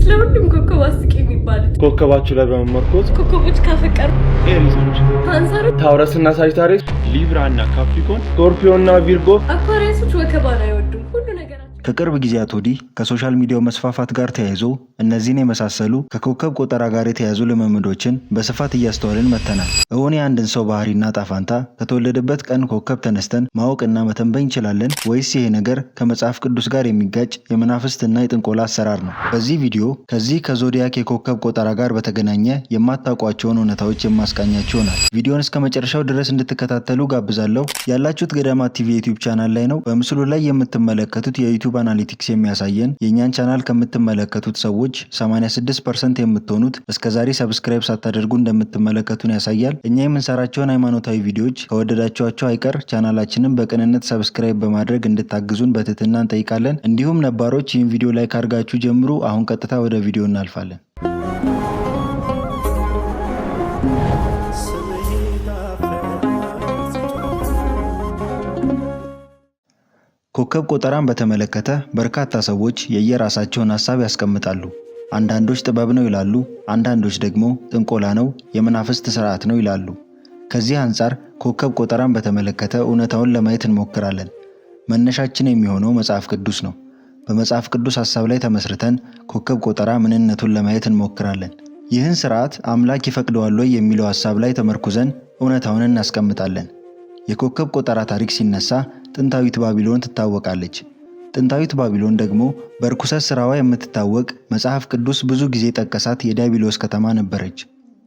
ስለሁሉም ኮከብ አስቂ የሚባሉት ኮከባቸው ላይ በመመርኮዝ ኮከቦች ካፈቀሩ ኤሪሶች፣ ካንሰሮች፣ ታውረስና ሳጂታሪስ፣ ሊብራና ካፕሪኮን፣ ስኮርፒዮና ቪርጎ፣ አኳሪየሶች ወከባን አይወዱም። ሁሉ ነገራቸው ከቅርብ ጊዜያት ወዲህ ከሶሻል ሚዲያው መስፋፋት ጋር ተያይዞ እነዚህን የመሳሰሉ ከኮከብ ቆጠራ ጋር የተያዙ ልምምዶችን በስፋት እያስተዋልን መጥተናል። እውን የአንድን ሰው ባህሪና ጣፋንታ ከተወለደበት ቀን ኮከብ ተነስተን ማወቅና መተንበይ እንችላለን ወይስ ይሄ ነገር ከመጽሐፍ ቅዱስ ጋር የሚጋጭ የመናፍስትና የጥንቆላ አሰራር ነው? በዚህ ቪዲዮ ከዚህ ከዞዲያክ የኮከብ ቆጠራ ጋር በተገናኘ የማታውቋቸውን እውነታዎች የማስቃኛችሁ ይሆናል። ቪዲዮን እስከ መጨረሻው ድረስ እንድትከታተሉ ጋብዛለሁ። ያላችሁት ገዳማት ቲቪ ዩቲዩብ ቻናል ላይ ነው። በምስሉ ላይ የምትመለከቱት የዩቲዩብ አናሊቲክስ የሚያሳየን የእኛን ቻናል ከምትመለከቱት ሰዎች 86% የምትሆኑት እስከዛሬ ሰብስክራይብ ሳታደርጉ እንደምትመለከቱን ያሳያል። እኛ የምንሰራቸውን ሃይማኖታዊ ቪዲዮዎች ከወደዳችኋቸው አይቀር ቻናላችንን በቅንነት ሰብስክራይብ በማድረግ እንድታግዙን በትህትና እንጠይቃለን። እንዲሁም ነባሮች ይህን ቪዲዮ ላይክ አድርጋችሁ ጀምሩ። አሁን ቀጥታ ወደ ቪዲዮ እናልፋለን። ኮከብ ቆጠራን በተመለከተ በርካታ ሰዎች የየራሳቸውን ሐሳብ ያስቀምጣሉ። አንዳንዶች ጥበብ ነው ይላሉ፣ አንዳንዶች ደግሞ ጥንቆላ ነው፣ የመናፍስት ስርዓት ነው ይላሉ። ከዚህ አንጻር ኮከብ ቆጠራን በተመለከተ እውነታውን ለማየት እንሞክራለን። መነሻችን የሚሆነው መጽሐፍ ቅዱስ ነው። በመጽሐፍ ቅዱስ ሐሳብ ላይ ተመስርተን ኮከብ ቆጠራ ምንነቱን ለማየት እንሞክራለን። ይህን ስርዓት አምላክ ይፈቅደዋል ወይ የሚለው ሐሳብ ላይ ተመርኩዘን እውነታውን እናስቀምጣለን። የኮከብ ቆጠራ ታሪክ ሲነሳ ጥንታዊት ባቢሎን ትታወቃለች። ጥንታዊት ባቢሎን ደግሞ በርኩሰት ስራዋ የምትታወቅ መጽሐፍ ቅዱስ ብዙ ጊዜ ጠቀሳት የዲያብሎስ ከተማ ነበረች።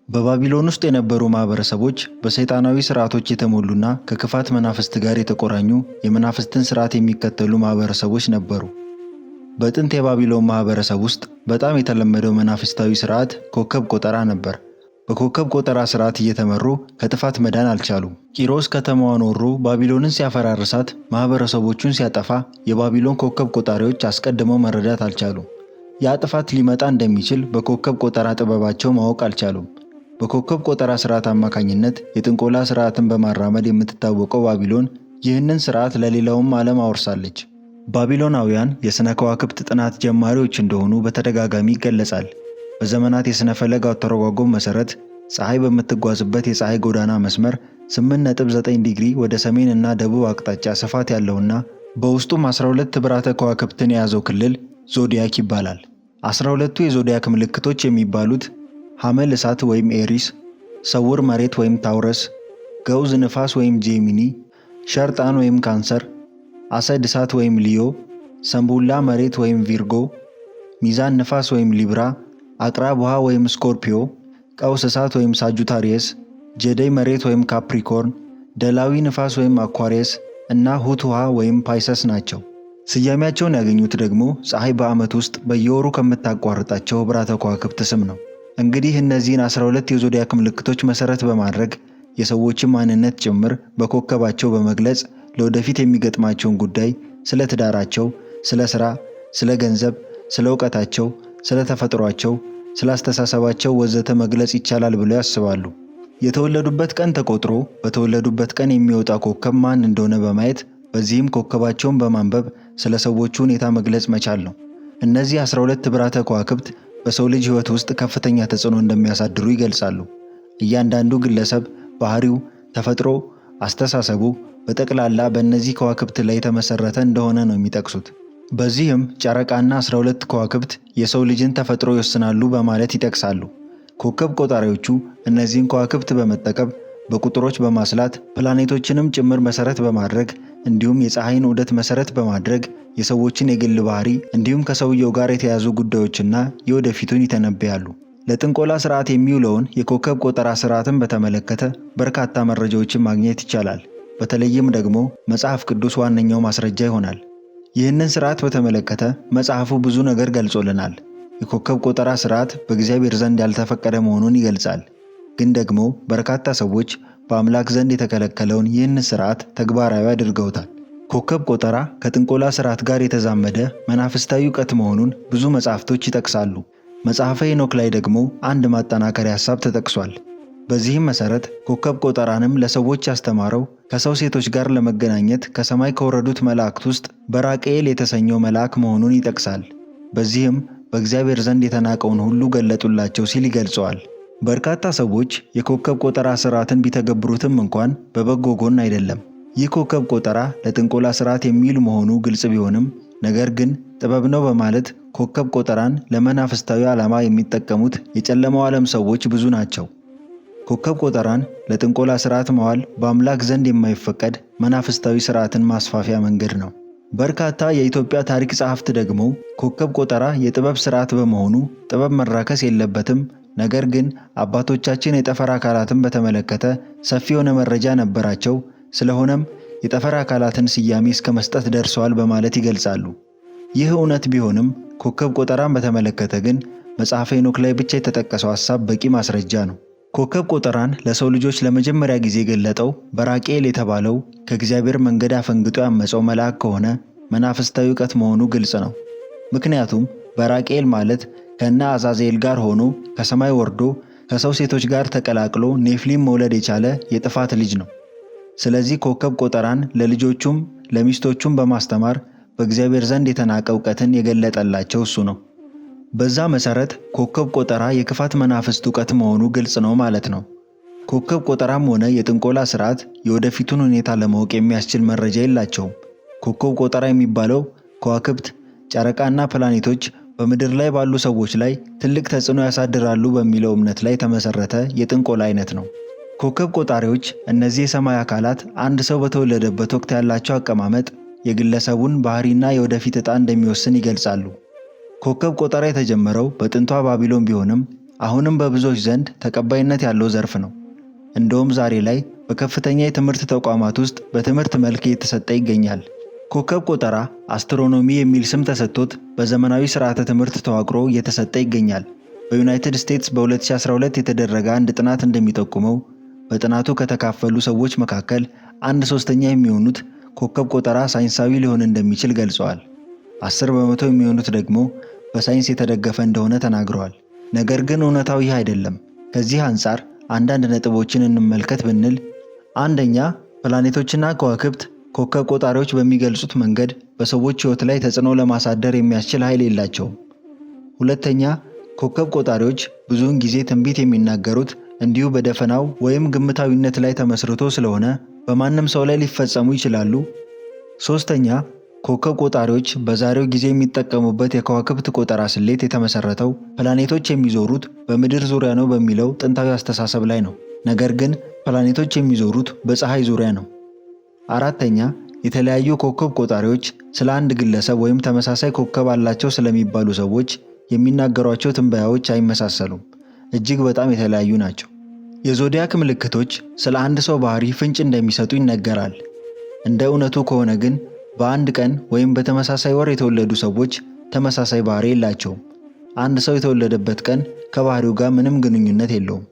በባቢሎን ውስጥ የነበሩ ማህበረሰቦች በሰይጣናዊ ስርዓቶች የተሞሉና ከክፋት መናፍስት ጋር የተቆራኙ የመናፍስትን ስርዓት የሚከተሉ ማህበረሰቦች ነበሩ። በጥንት የባቢሎን ማህበረሰብ ውስጥ በጣም የተለመደው መናፍስታዊ ስርዓት ኮከብ ቆጠራ ነበር። በኮከብ ቆጠራ ስርዓት እየተመሩ ከጥፋት መዳን አልቻሉም። ቂሮስ ከተማዋን ወሮ ባቢሎንን ሲያፈራርሳት ማህበረሰቦቹን ሲያጠፋ የባቢሎን ኮከብ ቆጣሪዎች አስቀድመው መረዳት አልቻሉም። ያ ጥፋት ሊመጣ እንደሚችል በኮከብ ቆጠራ ጥበባቸው ማወቅ አልቻሉም። በኮከብ ቆጠራ ስርዓት አማካኝነት የጥንቆላ ስርዓትን በማራመድ የምትታወቀው ባቢሎን ይህንን ስርዓት ለሌላውም ዓለም አወርሳለች። ባቢሎናውያን የሥነ ከዋክብት ጥናት ጀማሪዎች እንደሆኑ በተደጋጋሚ ይገለጻል። በዘመናት የሥነ ፈለግ አተረጓጎም መሰረት ፀሐይ በምትጓዝበት የፀሐይ ጎዳና መስመር 8.9 ዲግሪ ወደ ሰሜን እና ደቡብ አቅጣጫ ስፋት ያለውና በውስጡም 12 ብራተ ከዋክብትን የያዘው ክልል ዞዲያክ ይባላል። 12ቱ የዞዲያክ ምልክቶች የሚባሉት ሐመል እሳት ወይም ኤሪስ፣ ሰውር መሬት ወይም ታውረስ፣ ገውዝ ንፋስ ወይም ጄሚኒ፣ ሸርጣን ወይም ካንሰር፣ አሰድ እሳት ወይም ሊዮ፣ ሰንቡላ መሬት ወይም ቪርጎ፣ ሚዛን ንፋስ ወይም ሊብራ፣ አቅራብ ውሃ ወይም ስኮርፒዮ፣ ቀውስ እሳት ወይም ሳጁታሪየስ፣ ጀደይ መሬት ወይም ካፕሪኮርን፣ ደላዊ ንፋስ ወይም አኳሪየስ እና ሁት ውሃ ወይም ፓይሰስ ናቸው። ስያሜያቸውን ያገኙት ደግሞ ፀሐይ በዓመት ውስጥ በየወሩ ከምታቋርጣቸው ብራተ ከዋክብት ስም ነው። እንግዲህ እነዚህን 12 የዞዲያክ ምልክቶች መሰረት በማድረግ የሰዎችን ማንነት ጭምር በኮከባቸው በመግለጽ ለወደፊት የሚገጥማቸውን ጉዳይ፣ ስለ ትዳራቸው፣ ስለ ሥራ፣ ስለ ገንዘብ፣ ስለ ዕውቀታቸው፣ ስለ ተፈጥሯቸው፣ ስለ አስተሳሰባቸው ወዘተ መግለጽ ይቻላል ብለው ያስባሉ። የተወለዱበት ቀን ተቆጥሮ በተወለዱበት ቀን የሚወጣ ኮከብ ማን እንደሆነ በማየት በዚህም ኮከባቸውን በማንበብ ስለ ሰዎቹ ሁኔታ መግለጽ መቻል ነው። እነዚህ 12 ብራተ ከዋክብት በሰው ልጅ ሕይወት ውስጥ ከፍተኛ ተጽዕኖ እንደሚያሳድሩ ይገልጻሉ። እያንዳንዱ ግለሰብ ባህሪው፣ ተፈጥሮ፣ አስተሳሰቡ በጠቅላላ በእነዚህ ከዋክብት ላይ የተመሰረተ እንደሆነ ነው የሚጠቅሱት። በዚህም ጨረቃና 12 ከዋክብት የሰው ልጅን ተፈጥሮ ይወስናሉ በማለት ይጠቅሳሉ። ኮከብ ቆጣሪዎቹ እነዚህን ከዋክብት በመጠቀም በቁጥሮች በማስላት ፕላኔቶችንም ጭምር መሰረት በማድረግ እንዲሁም የፀሐይን ዑደት መሰረት በማድረግ የሰዎችን የግል ባህሪ እንዲሁም ከሰውየው ጋር የተያዙ ጉዳዮችና የወደፊቱን ይተነብያሉ። ለጥንቆላ ስርዓት የሚውለውን የኮከብ ቆጠራ ስርዓትን በተመለከተ በርካታ መረጃዎችን ማግኘት ይቻላል። በተለይም ደግሞ መጽሐፍ ቅዱስ ዋነኛው ማስረጃ ይሆናል። ይህንን ስርዓት በተመለከተ መጽሐፉ ብዙ ነገር ገልጾልናል። የኮከብ ቆጠራ ስርዓት በእግዚአብሔር ዘንድ ያልተፈቀደ መሆኑን ይገልጻል። ግን ደግሞ በርካታ ሰዎች በአምላክ ዘንድ የተከለከለውን ይህንን ስርዓት ተግባራዊ አድርገውታል። ኮከብ ቆጠራ ከጥንቆላ ስርዓት ጋር የተዛመደ መናፍስታዊ ዕውቀት መሆኑን ብዙ መጽሐፍቶች ይጠቅሳሉ። መጽሐፈ ሄኖክ ላይ ደግሞ አንድ ማጠናከሪያ ሐሳብ ተጠቅሷል። በዚህም መሰረት ኮከብ ቆጠራንም ለሰዎች ያስተማረው ከሰው ሴቶች ጋር ለመገናኘት ከሰማይ ከወረዱት መላእክት ውስጥ በራቅኤል የተሰኘው መልአክ መሆኑን ይጠቅሳል። በዚህም በእግዚአብሔር ዘንድ የተናቀውን ሁሉ ገለጡላቸው ሲል ይገልጸዋል። በርካታ ሰዎች የኮከብ ቆጠራ ስርዓትን ቢተገብሩትም እንኳን በበጎ ጎን አይደለም። ይህ ኮከብ ቆጠራ ለጥንቆላ ስርዓት የሚውል መሆኑ ግልጽ ቢሆንም ነገር ግን ጥበብ ነው በማለት ኮከብ ቆጠራን ለመናፍስታዊ ዓላማ የሚጠቀሙት የጨለማው ዓለም ሰዎች ብዙ ናቸው። ኮከብ ቆጠራን ለጥንቆላ ስርዓት ማዋል በአምላክ ዘንድ የማይፈቀድ መናፍስታዊ ስርዓትን ማስፋፊያ መንገድ ነው። በርካታ የኢትዮጵያ ታሪክ ጸሐፍት ደግሞ ኮከብ ቆጠራ የጥበብ ስርዓት በመሆኑ ጥበብ መራከስ የለበትም፣ ነገር ግን አባቶቻችን የጠፈር አካላትን በተመለከተ ሰፊ የሆነ መረጃ ነበራቸው፣ ስለሆነም የጠፈር አካላትን ስያሜ እስከ መስጠት ደርሰዋል በማለት ይገልጻሉ። ይህ እውነት ቢሆንም ኮከብ ቆጠራን በተመለከተ ግን መጽሐፈ ሄኖክ ላይ ብቻ የተጠቀሰው ሐሳብ በቂ ማስረጃ ነው። ኮከብ ቆጠራን ለሰው ልጆች ለመጀመሪያ ጊዜ የገለጠው በራቅኤል የተባለው ከእግዚአብሔር መንገድ አፈንግጦ ያመፀው መልአክ ከሆነ መናፍስታዊ እውቀት መሆኑ ግልጽ ነው። ምክንያቱም በራቅኤል ማለት ከነ አዛዜል ጋር ሆኖ ከሰማይ ወርዶ ከሰው ሴቶች ጋር ተቀላቅሎ ኔፍሊም መውለድ የቻለ የጥፋት ልጅ ነው። ስለዚህ ኮከብ ቆጠራን ለልጆቹም ለሚስቶቹም በማስተማር በእግዚአብሔር ዘንድ የተናቀ እውቀትን የገለጠላቸው እሱ ነው። በዛ መሰረት ኮከብ ቆጠራ የክፋት መናፍስት እውቀት መሆኑ ግልጽ ነው ማለት ነው። ኮከብ ቆጠራም ሆነ የጥንቆላ ስርዓት የወደፊቱን ሁኔታ ለማወቅ የሚያስችል መረጃ የላቸውም። ኮከብ ቆጠራ የሚባለው ከዋክብት፣ ጨረቃና ፕላኔቶች በምድር ላይ ባሉ ሰዎች ላይ ትልቅ ተጽዕኖ ያሳድራሉ በሚለው እምነት ላይ የተመሰረተ የጥንቆላ አይነት ነው። ኮከብ ቆጣሪዎች እነዚህ የሰማይ አካላት አንድ ሰው በተወለደበት ወቅት ያላቸው አቀማመጥ የግለሰቡን ባህሪና የወደፊት ዕጣ እንደሚወስን ይገልጻሉ። ኮከብ ቆጠራ የተጀመረው በጥንቷ ባቢሎን ቢሆንም አሁንም በብዙዎች ዘንድ ተቀባይነት ያለው ዘርፍ ነው። እንደውም ዛሬ ላይ በከፍተኛ የትምህርት ተቋማት ውስጥ በትምህርት መልክ እየተሰጠ ይገኛል። ኮከብ ቆጠራ አስትሮኖሚ የሚል ስም ተሰጥቶት በዘመናዊ ስርዓተ ትምህርት ተዋቅሮ እየተሰጠ ይገኛል። በዩናይትድ ስቴትስ በ2012 የተደረገ አንድ ጥናት እንደሚጠቁመው በጥናቱ ከተካፈሉ ሰዎች መካከል 1/3 የሚሆኑት ኮከብ ቆጠራ ሳይንሳዊ ሊሆን እንደሚችል ገልጸዋል። 10% የሚሆኑት ደግሞ በሳይንስ የተደገፈ እንደሆነ ተናግረዋል። ነገር ግን እውነታው ይህ አይደለም። ከዚህ አንጻር አንዳንድ ነጥቦችን እንመልከት ብንል፣ አንደኛ፣ ፕላኔቶችና ከዋክብት ኮከብ ቆጣሪዎች በሚገልጹት መንገድ በሰዎች ሕይወት ላይ ተጽዕኖ ለማሳደር የሚያስችል ኃይል የላቸውም። ሁለተኛ፣ ኮከብ ቆጣሪዎች ብዙውን ጊዜ ትንቢት የሚናገሩት እንዲሁ በደፈናው ወይም ግምታዊነት ላይ ተመስርቶ ስለሆነ በማንም ሰው ላይ ሊፈጸሙ ይችላሉ። ሶስተኛ፣ ኮከብ ቆጣሪዎች በዛሬው ጊዜ የሚጠቀሙበት የከዋክብት ቆጠራ ስሌት የተመሰረተው ፕላኔቶች የሚዞሩት በምድር ዙሪያ ነው በሚለው ጥንታዊ አስተሳሰብ ላይ ነው። ነገር ግን ፕላኔቶች የሚዞሩት በፀሐይ ዙሪያ ነው። አራተኛ፣ የተለያዩ ኮከብ ቆጣሪዎች ስለ አንድ ግለሰብ ወይም ተመሳሳይ ኮከብ አላቸው ስለሚባሉ ሰዎች የሚናገሯቸው ትንበያዎች አይመሳሰሉም፣ እጅግ በጣም የተለያዩ ናቸው። የዞዲያክ ምልክቶች ስለ አንድ ሰው ባህሪ ፍንጭ እንደሚሰጡ ይነገራል። እንደ እውነቱ ከሆነ ግን በአንድ ቀን ወይም በተመሳሳይ ወር የተወለዱ ሰዎች ተመሳሳይ ባህሪ የላቸውም። አንድ ሰው የተወለደበት ቀን ከባህሪው ጋር ምንም ግንኙነት የለውም።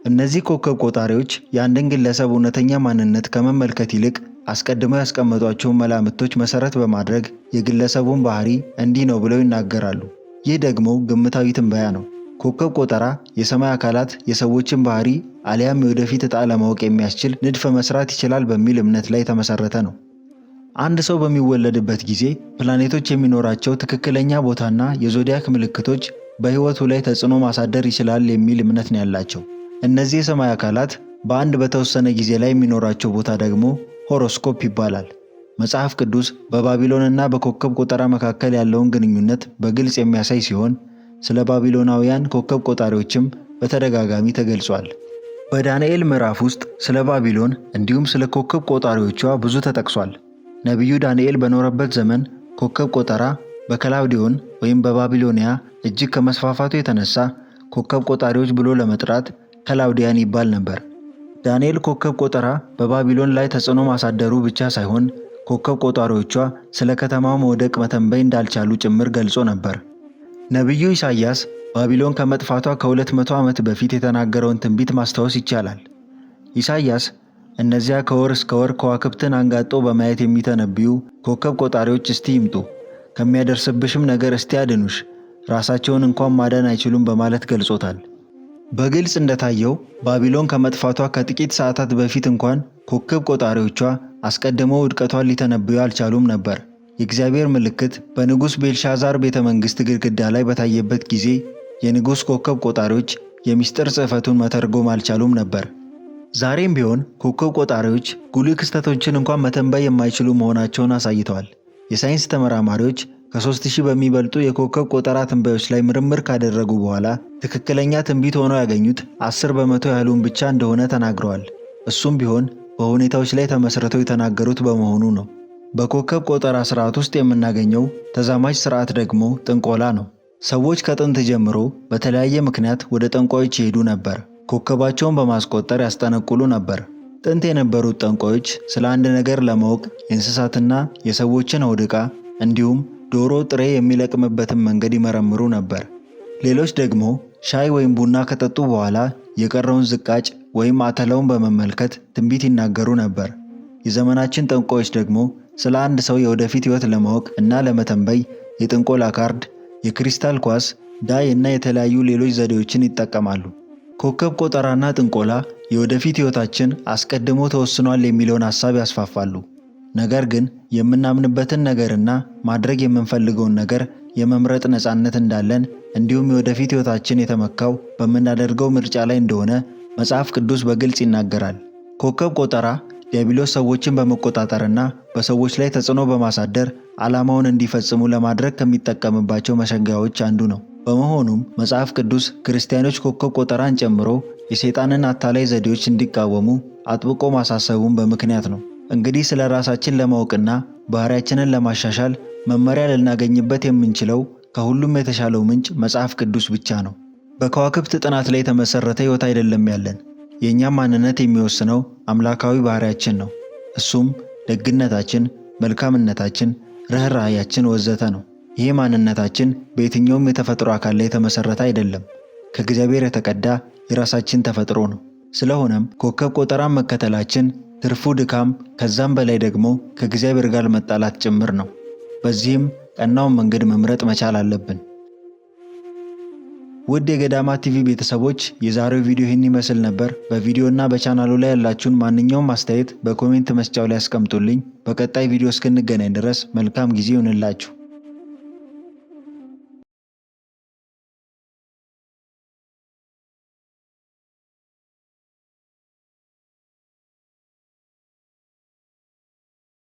እነዚህ ኮከብ ቆጣሪዎች የአንድን ግለሰብ እውነተኛ ማንነት ከመመልከት ይልቅ አስቀድመው ያስቀመጧቸውን መላምቶች መሰረት በማድረግ የግለሰቡን ባህሪ እንዲህ ነው ብለው ይናገራሉ። ይህ ደግሞ ግምታዊ ትንበያ ነው። ኮከብ ቆጠራ የሰማይ አካላት የሰዎችን ባህሪ አሊያም የወደፊት ዕጣ ለማወቅ የሚያስችል ንድፍ መስራት ይችላል በሚል እምነት ላይ የተመሰረተ ነው። አንድ ሰው በሚወለድበት ጊዜ ፕላኔቶች የሚኖራቸው ትክክለኛ ቦታና የዞዲያክ ምልክቶች በሕይወቱ ላይ ተጽዕኖ ማሳደር ይችላል የሚል እምነት ነው ያላቸው። እነዚህ የሰማይ አካላት በአንድ በተወሰነ ጊዜ ላይ የሚኖራቸው ቦታ ደግሞ ሆሮስኮፕ ይባላል። መጽሐፍ ቅዱስ በባቢሎንና በኮከብ ቆጠራ መካከል ያለውን ግንኙነት በግልጽ የሚያሳይ ሲሆን ስለ ባቢሎናውያን ኮከብ ቆጣሪዎችም በተደጋጋሚ ተገልጿል። በዳንኤል ምዕራፍ ውስጥ ስለ ባቢሎን እንዲሁም ስለ ኮከብ ቆጣሪዎቿ ብዙ ተጠቅሷል። ነቢዩ ዳንኤል በኖረበት ዘመን ኮከብ ቆጠራ በከላውዲዮን ወይም በባቢሎኒያ እጅግ ከመስፋፋቱ የተነሳ ኮከብ ቆጣሪዎች ብሎ ለመጥራት ከላውዲያን ይባል ነበር። ዳንኤል ኮከብ ቆጠራ በባቢሎን ላይ ተጽዕኖ ማሳደሩ ብቻ ሳይሆን ኮከብ ቆጣሪዎቿ ስለ ከተማው መውደቅ መተንበይ እንዳልቻሉ ጭምር ገልጾ ነበር። ነቢዩ ኢሳይያስ ባቢሎን ከመጥፋቷ ከ200 ዓመት በፊት የተናገረውን ትንቢት ማስታወስ ይቻላል። ኢሳይያስ እነዚያ ከወር እስከ ወር ከዋክብትን አንጋጦ በማየት የሚተነብዩ ኮከብ ቆጣሪዎች እስቲ ይምጡ፣ ከሚያደርስብሽም ነገር እስቲ ያድኑሽ፣ ራሳቸውን እንኳን ማዳን አይችሉም በማለት ገልጾታል። በግልጽ እንደታየው ባቢሎን ከመጥፋቷ ከጥቂት ሰዓታት በፊት እንኳን ኮከብ ቆጣሪዎቿ አስቀድመው ውድቀቷን ሊተነብዩ አልቻሉም ነበር። የእግዚአብሔር ምልክት በንጉሥ ቤልሻዛር ቤተ መንግሥት ግድግዳ ላይ በታየበት ጊዜ የንጉሥ ኮከብ ቆጣሪዎች የምስጢር ጽሕፈቱን መተርጎም አልቻሉም ነበር። ዛሬም ቢሆን ኮከብ ቆጣሪዎች ጉልህ ክስተቶችን እንኳን መተንበይ የማይችሉ መሆናቸውን አሳይተዋል። የሳይንስ ተመራማሪዎች ከ3000 በሚበልጡ የኮከብ ቆጠራ ትንበዮች ላይ ምርምር ካደረጉ በኋላ ትክክለኛ ትንቢት ሆነው ያገኙት 10 በመቶ ያህሉን ብቻ እንደሆነ ተናግረዋል። እሱም ቢሆን በሁኔታዎች ላይ ተመስርተው የተናገሩት በመሆኑ ነው። በኮከብ ቆጠራ ስርዓት ውስጥ የምናገኘው ተዛማጅ ስርዓት ደግሞ ጥንቆላ ነው። ሰዎች ከጥንት ጀምሮ በተለያየ ምክንያት ወደ ጠንቋዮች ይሄዱ ነበር። ኮከባቸውን በማስቆጠር ያስጠነቁሉ ነበር። ጥንት የነበሩት ጠንቋዮች ስለ አንድ ነገር ለማወቅ የእንስሳትና የሰዎችን ሆድ ዕቃ እንዲሁም ዶሮ ጥሬ የሚለቅምበትን መንገድ ይመረምሩ ነበር። ሌሎች ደግሞ ሻይ ወይም ቡና ከጠጡ በኋላ የቀረውን ዝቃጭ ወይም አተላውን በመመልከት ትንቢት ይናገሩ ነበር። የዘመናችን ጠንቋዮች ደግሞ ስለ አንድ ሰው የወደፊት ሕይወት ለማወቅ እና ለመተንበይ የጥንቆላ ካርድ፣ የክሪስታል ኳስ፣ ዳይ እና የተለያዩ ሌሎች ዘዴዎችን ይጠቀማሉ። ኮከብ ቆጠራና ጥንቆላ የወደፊት ሕይወታችን አስቀድሞ ተወስኗል የሚለውን ሐሳብ ያስፋፋሉ። ነገር ግን የምናምንበትን ነገርና ማድረግ የምንፈልገውን ነገር የመምረጥ ነፃነት እንዳለን እንዲሁም የወደፊት ሕይወታችን የተመካው በምናደርገው ምርጫ ላይ እንደሆነ መጽሐፍ ቅዱስ በግልጽ ይናገራል። ኮከብ ቆጠራ ዲያብሎስ ሰዎችን በመቆጣጠርና በሰዎች ላይ ተጽዕኖ በማሳደር ዓላማውን እንዲፈጽሙ ለማድረግ ከሚጠቀምባቸው መሸንገያዎች አንዱ ነው። በመሆኑም መጽሐፍ ቅዱስ ክርስቲያኖች ኮከብ ቆጠራን ጨምሮ የሰይጣንን አታላይ ዘዴዎች እንዲቃወሙ አጥብቆ ማሳሰቡን በምክንያት ነው። እንግዲህ ስለ ራሳችን ለማወቅና ባህሪያችንን ለማሻሻል መመሪያ ልናገኝበት የምንችለው ከሁሉም የተሻለው ምንጭ መጽሐፍ ቅዱስ ብቻ ነው። በከዋክብት ጥናት ላይ የተመሰረተ ሕይወት አይደለም ያለን። የእኛም ማንነት የሚወስነው አምላካዊ ባህሪያችን ነው። እሱም ደግነታችን፣ መልካምነታችን፣ ርኅራኄያችን ወዘተ ነው። ይህ ማንነታችን በየትኛውም የተፈጥሮ አካል ላይ የተመሰረተ አይደለም። ከእግዚአብሔር የተቀዳ የራሳችን ተፈጥሮ ነው። ስለሆነም ኮከብ ቆጠራን መከተላችን ትርፉ ድካም፣ ከዛም በላይ ደግሞ ከእግዚአብሔር ጋር መጣላት ጭምር ነው። በዚህም ቀናውን መንገድ መምረጥ መቻል አለብን። ውድ የገዳማ ቲቪ ቤተሰቦች የዛሬው ቪዲዮ ይህን ይመስል ነበር። በቪዲዮና በቻናሉ ላይ ያላችሁን ማንኛውም አስተያየት በኮሜንት መስጫው ላይ አስቀምጡልኝ። በቀጣይ ቪዲዮ እስክንገናኝ ድረስ መልካም ጊዜ ይሁንላችሁ።